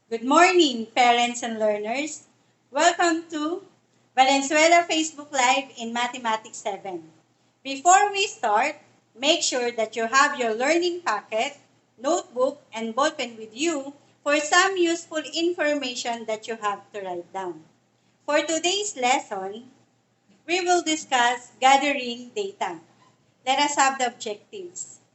Good morning, parents and learners. Welcome to Valenzuela Facebook Live in Mathematics 7. Before we start, make sure that you have your learning packet, notebook, and ballpen with you for some useful information that you have to write down. For today's lesson, we will discuss gathering data. Let us have the objectives.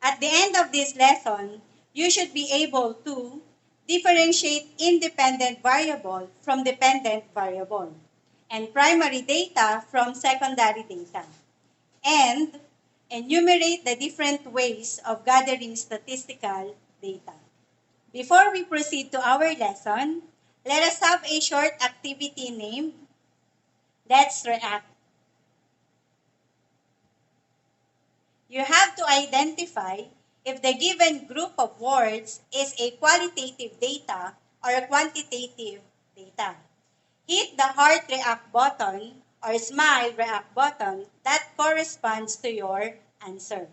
At the end of this lesson, you should be able to differentiate independent variable from dependent variable, and primary data from secondary data, and enumerate the different ways of gathering statistical data. Before we proceed to our lesson, let us have a short activity named Let's React. You have to identify if the given group of words is a qualitative data or a quantitative data. Hit the heart react button or smile react button that corresponds to your answer.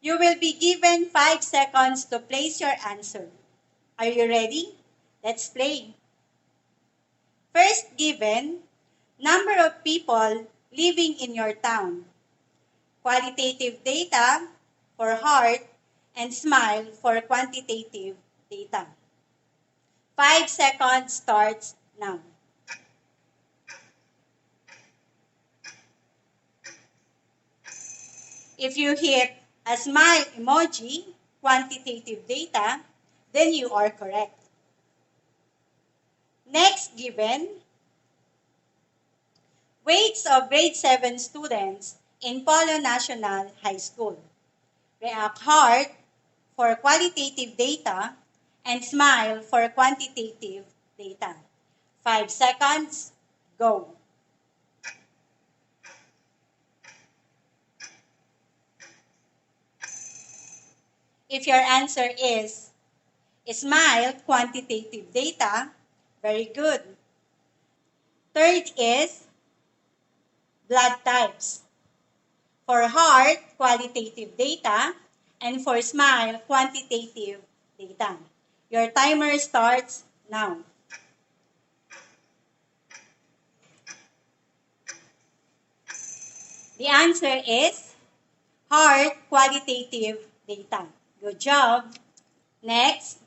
You will be given 5 seconds to place your answer. Are you ready? Let's play. First given, number of people living in your town. Qualitative data for heart and smile for quantitative data. 5 seconds starts now. If you hit a smile emoji, quantitative data, then you are correct. Next given, weights of grade 7 students in Polo National High School. React heart for qualitative data and smile for quantitative data. 5 seconds, go. If your answer is smile, quantitative data, very good. Third is blood types. For heart, qualitative data, and for smile, quantitative data. Your timer starts now. The answer is heart, qualitative data. Good job. Next,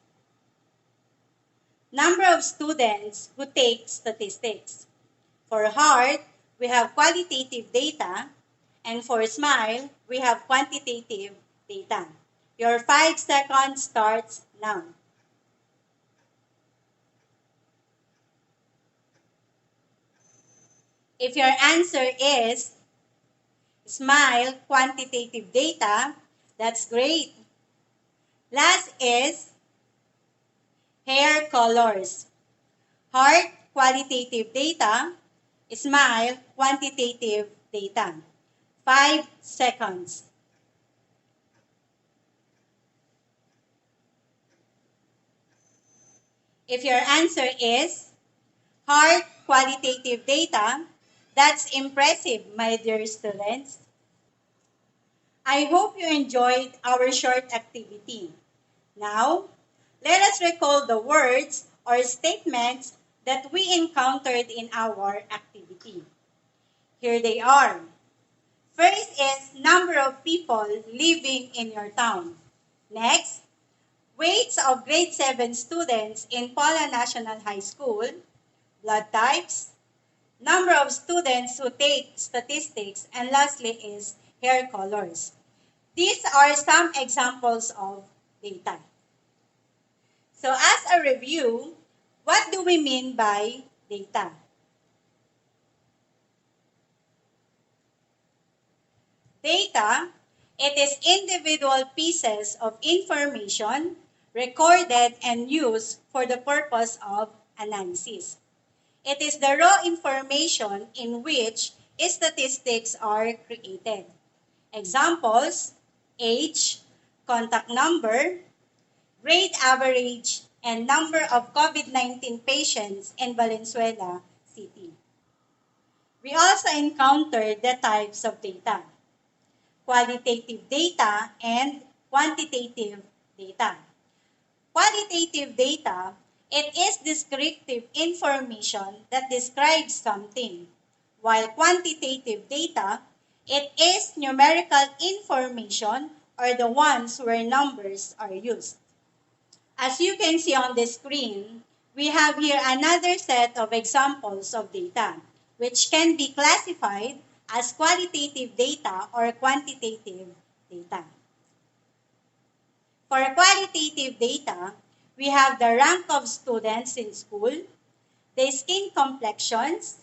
number of students who take statistics. For heart, we have qualitative data, and for smile, we have quantitative data. Your 5 seconds starts now. If your answer is smile, quantitative data, that's great. Last is hair colors. Heart, qualitative data. Smile, quantitative data. 5 seconds. If your answer is heart, qualitative data, that's impressive, my dear students. I hope you enjoyed our short activity. Now, let us recall the words or statements that we encountered in our activity. Here they are. First is number of people living in your town. Next, weights of grade 7 students in Paula National High School. Blood types, number of students who take statistics, and lastly is hair colors. These are some examples of data. So as a review, what do we mean by data? Data, it is individual pieces of information recorded and used for the purpose of analysis. It is the raw information in which statistics are created. Examples, age, contact number, grade average, and number of COVID-19 patients in Valenzuela City. We also encountered the types of data: qualitative data and quantitative data. Qualitative data, it is descriptive information that describes something, while quantitative data, it is numerical information or the ones where numbers are used. As you can see on the screen, we have here another set of examples of data, which can be classified as qualitative data or quantitative data. For qualitative data, we have the rank of students in school, the skin complexions,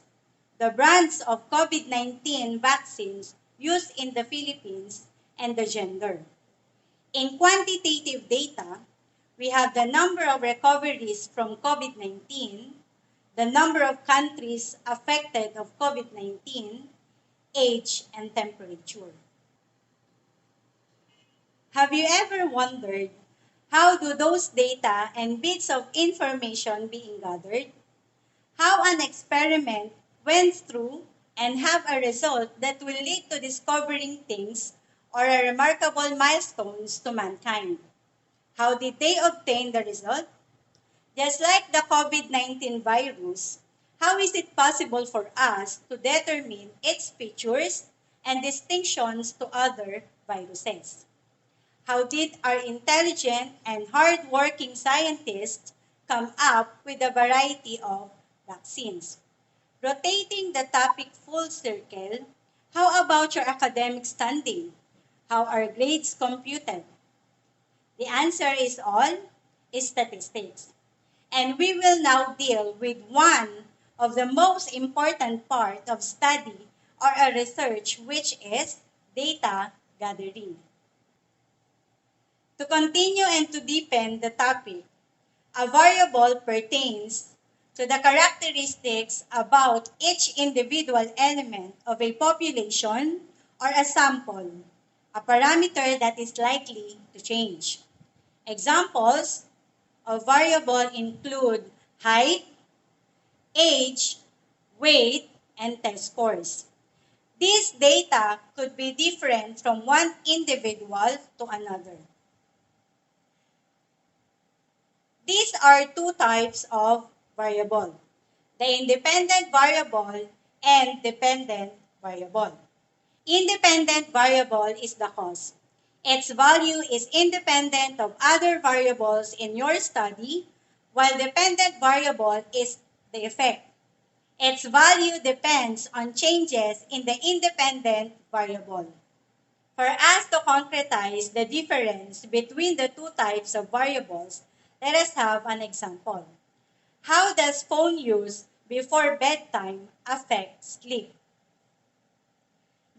the brands of COVID-19 vaccines used in the Philippines, and the gender. In quantitative data, we have the number of recoveries from COVID-19, the number of countries affected of COVID-19, age, and temperature. Have you ever wondered how do those data and bits of information being gathered? How an experiment went through and have a result that will lead to discovering things or a remarkable milestones to mankind. How did they obtain the result? Just like the COVID-19 virus, how is it possible for us to determine its features and distinctions to other viruses? How did our intelligent and hardworking scientists come up with a variety of vaccines? Rotating the topic full circle, how about your academic standing? How are grades computed? The answer is all statistics. And we will now deal with one of the most important part of study or a research, which is data gathering. To continue and to deepen the topic, a variable pertains to the characteristics about each individual element of a population or a sample, a parameter that is likely to change. Examples of variable include height, age, weight, and test scores. These data could be different from one individual to another. These are two types of variable, the independent variable and dependent variable. Independent variable is the cause. Its value is independent of other variables in your study, while dependent variable is the effect. Its value depends on changes in the independent variable. For us to concretize the difference between the two types of variables, let us have an example. How does phone use before bedtime affect sleep?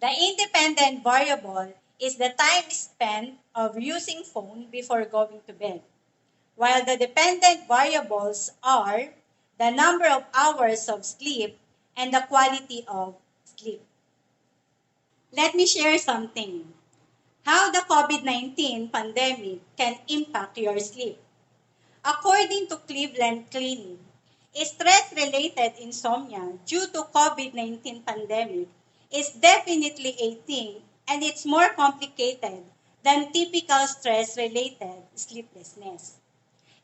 The independent variable is the time spent of using phone before going to bed, while the dependent variables are the number of hours of sleep and the quality of sleep. Let me share something. How the COVID-19 pandemic can impact your sleep. According to Cleveland Clinic, stress-related insomnia due to COVID-19 pandemic is definitely a thing, and it's more complicated than typical stress-related sleeplessness.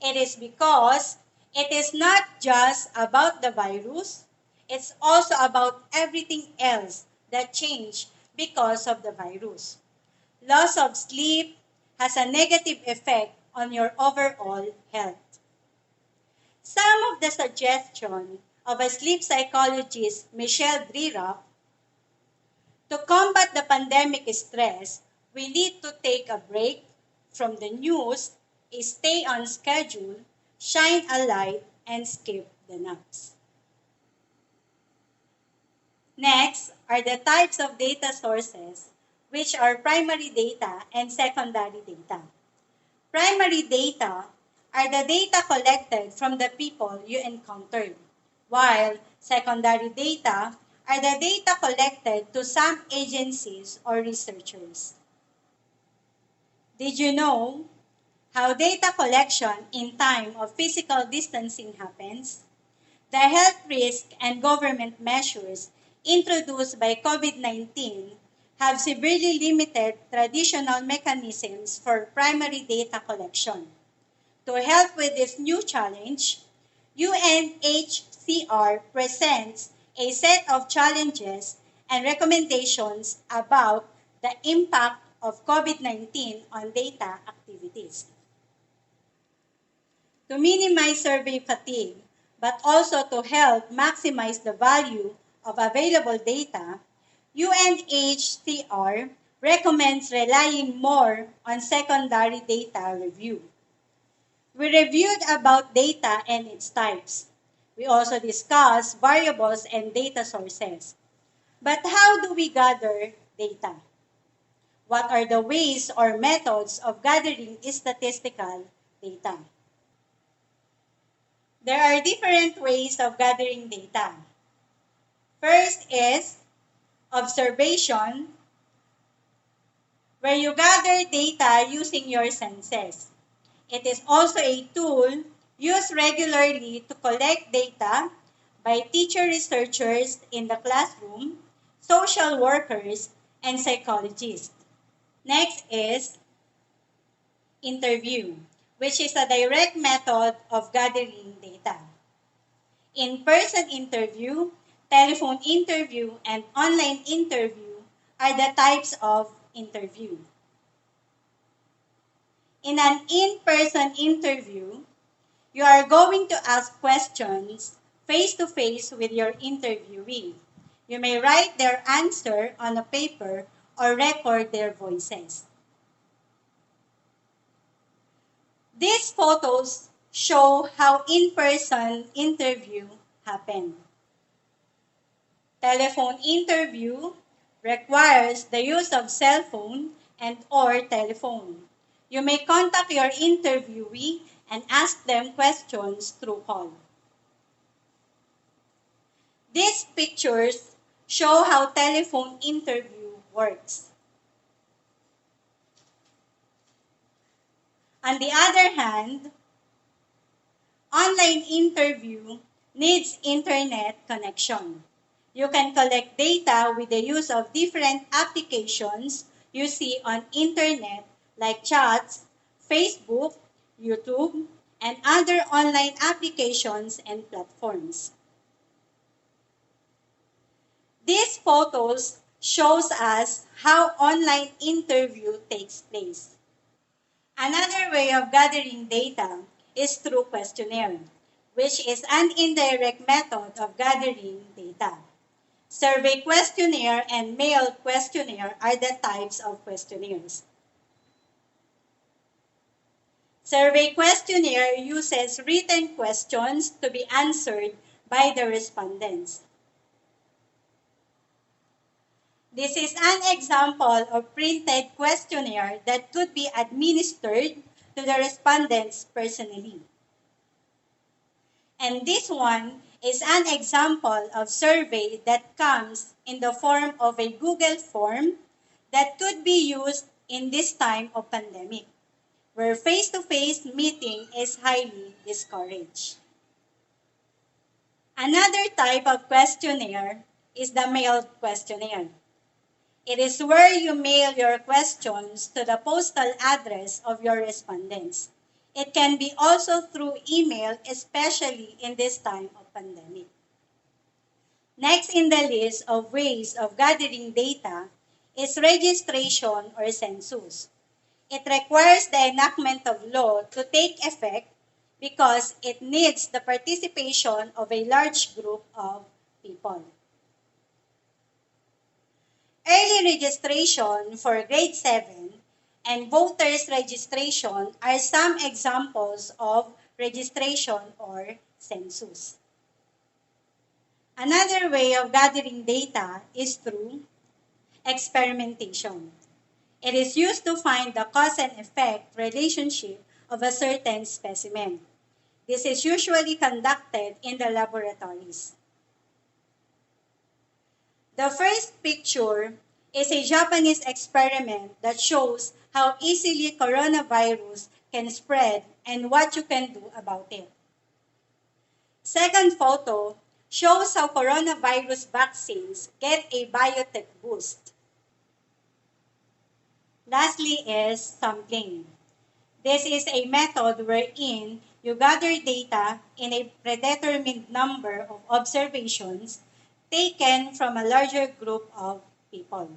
It is because it is not just about the virus, it's also about everything else that changed because of the virus. Loss of sleep has a negative effect on your overall health. Some of the suggestions of a sleep psychologist, Michelle Drierock, to combat the pandemic stress, we need to take a break from the news, stay on schedule, shine a light, and skip the naps. Next are the types of data sources, which are primary data and secondary data. Primary data are the data collected from the people you encountered, while secondary data are the data collected to some agencies or researchers. Did you know how data collection in time of physical distancing happens? The health risk and government measures introduced by COVID-19 have severely limited traditional mechanisms for primary data collection. To help with this new challenge, UNHCR presents a set of challenges and recommendations about the impact of COVID-19 on data activities. To minimize survey fatigue, but also to help maximize the value of available data, UNHCR recommends relying more on secondary data review. We reviewed about data and its types. We also discussed variables and data sources. But how do we gather data? What are the ways or methods of gathering statistical data? There are different ways of gathering data. First is observation, where you gather data using your senses. It is also a tool used regularly to collect data by teacher researchers in the classroom, social workers, and psychologists. Next is interview, which is a direct method of gathering data. In-person interview, telephone interview, and online interview are the types of interview. In an in-person interview, you are going to ask questions face-to-face with your interviewee. You may write their answer on a paper or record their voices. These photos show how in-person interview happened. Telephone interview requires the use of cell phone and or telephone. You may contact your interviewee and ask them questions through call. These pictures show how telephone interview works. On the other hand, online interview needs internet connection. You can collect data with the use of different applications you see on internet like chats, Facebook, YouTube, and other online applications and platforms. These photos shows us how online interview takes place. Another way of gathering data is through questionnaire, which is an indirect method of gathering data. Survey questionnaire and mail questionnaire are the types of questionnaires. Survey questionnaire uses written questions to be answered by the respondents. This is an example of printed questionnaire that could be administered to the respondents personally. And this one is an example of survey that comes in the form of a Google form that could be used in this time of pandemic, where face-to-face meeting is highly discouraged. Another type of questionnaire is the mail questionnaire. It is where you mail your questions to the postal address of your respondents. It can be also through email, especially in this time of pandemic. Next in the list of ways of gathering data is registration or census. It requires the enactment of law to take effect because it needs the participation of a large group of people. Early registration for grade 7 and voters registration are some examples of registration or census. Another way of gathering data is through experimentation. It is used to find the cause and effect relationship of a certain specimen. This is usually conducted in the laboratories. The first picture is a Japanese experiment that shows how easily coronavirus can spread and what you can do about it. Second photo shows how coronavirus vaccines get a biotech boost. Lastly is sampling. This is a method wherein you gather data in a predetermined number of observations taken from a larger group of people.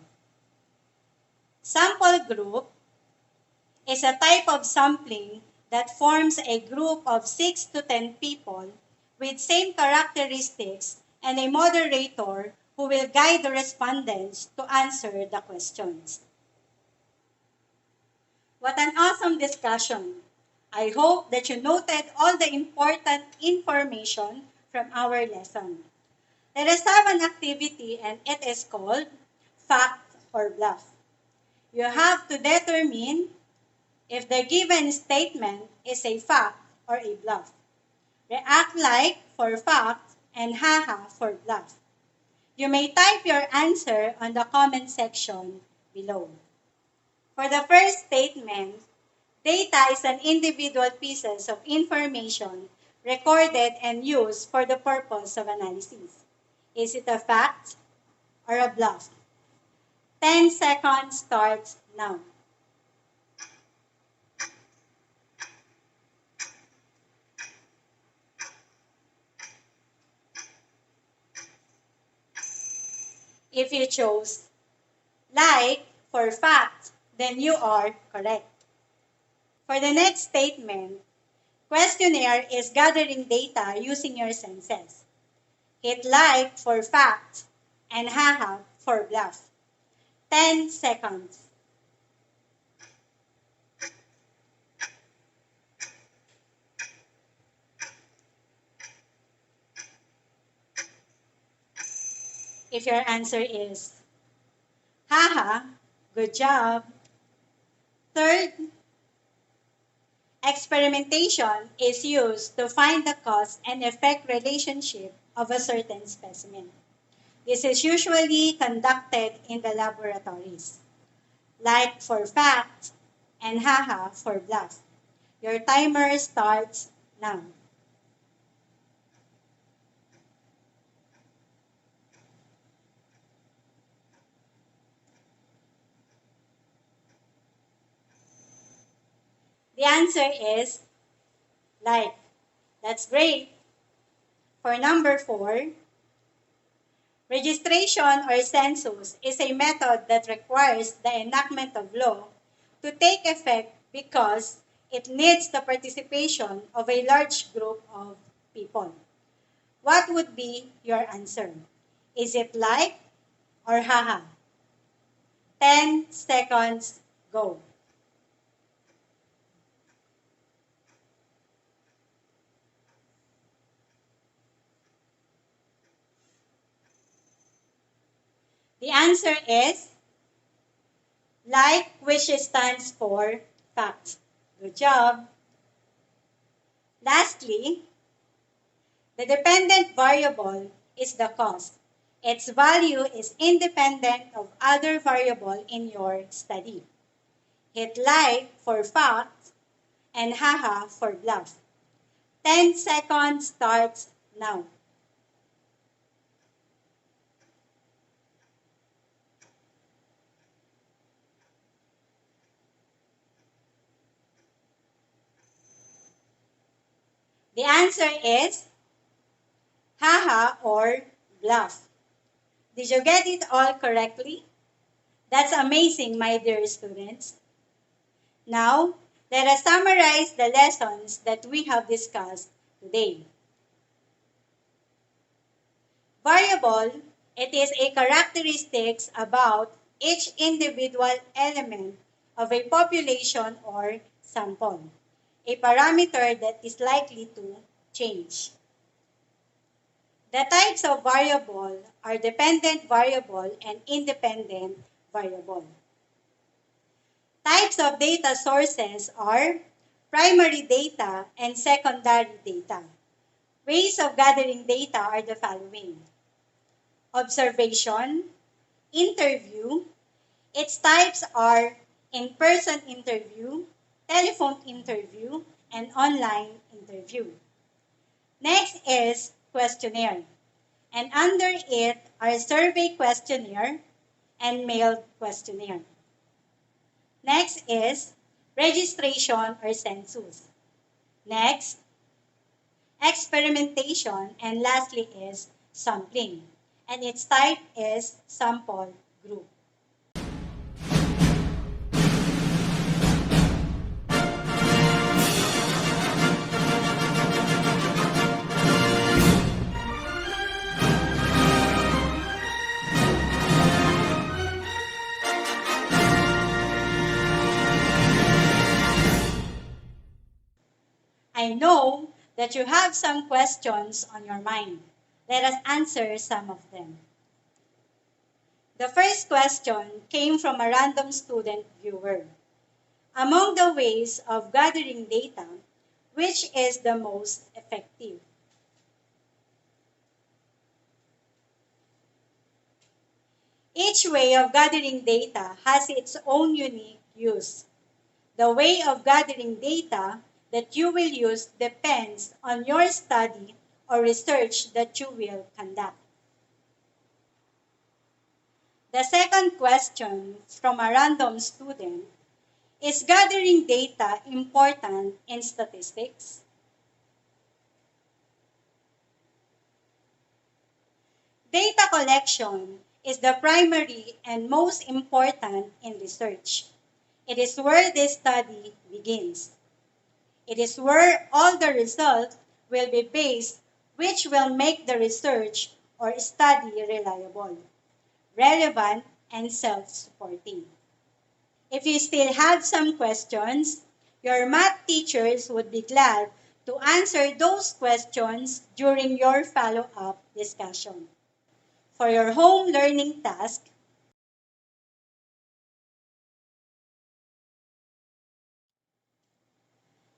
Sample group is a type of sampling that forms a group of 6 to 10 people with same characteristics and a moderator who will guide the respondents to answer the questions. What an awesome discussion! I hope that you noted all the important information from our lesson. Let us have an activity and it is called fact or bluff. You have to determine if the given statement is a fact or a bluff. React like for fact and haha for bluff. You may type your answer on the comment section below. For the first statement, data is an individual pieces of information recorded and used for the purpose of analysis. Is it a fact or a bluff? 10 seconds starts now. If you chose like for fact, then you are correct. For the next statement, questionnaire is gathering data using your senses. Hit like for fact and haha for bluff. 10 seconds. If your answer is haha, good job. Third, experimentation is used to find the cause and effect relationship of a certain specimen. This is usually conducted in the laboratories. Like for fact and haha for bluff. Your timer starts now. The answer is like. That's great. For number 4, registration or census is a method that requires the enactment of law to take effect because it needs the participation of a large group of people. What would be your answer? Is it like or haha? 10 seconds, go. The answer is like, which stands for fact. Good job. Lastly, the dependent variable is the cost. Its value is independent of other variable in your study. Hit like for fact and haha for bluff. 10 seconds starts now. The answer is haha or bluff. Did you get it all correctly? That's amazing, my dear students. Now, let us summarize the lessons that we have discussed today. Variable, it is a characteristics about each individual element of a population or sample, a parameter that is likely to change. The types of variable are dependent variable and independent variable. Types of data sources are primary data and secondary data. Ways of gathering data are the following: observation, interview. Its types are in-person interview, telephone interview, and online interview. Next is questionnaire, and under it are survey questionnaire and mailed questionnaire. Next is registration or census. Next, experimentation. And lastly is sampling. And its type is sample group. I know that you have some questions on your mind. Let us answer some of them. The first question came from a random student viewer. Among the ways of gathering data, which is the most effective? Each way of gathering data has its own unique use. The way of gathering data that you will use depends on your study or research that you will conduct. The second question from a random student: is gathering data important in statistics? Data collection is the primary and most important in research. It is where the study begins. It is where all the results will be based, which will make the research or study reliable, relevant, and self-supporting. If you still have some questions, your math teachers would be glad to answer those questions during your follow-up discussion. For your home learning task,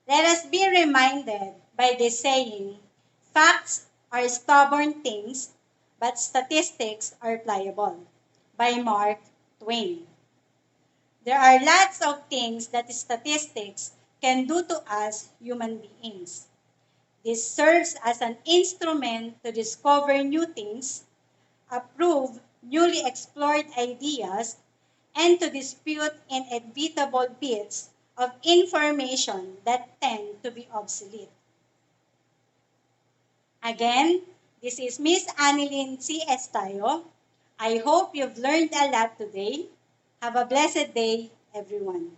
let us be reminded by this saying, facts are stubborn things, but statistics are pliable, by Mark Twain. There are lots of things that statistics can do to us human beings. This serves as an instrument to discover new things, approve newly explored ideas, and to dispute inevitable bits of information that tend to be obsolete. Again, this is Miss Annalyn C. Estayo. I hope you've learned a lot today. Have a blessed day, everyone.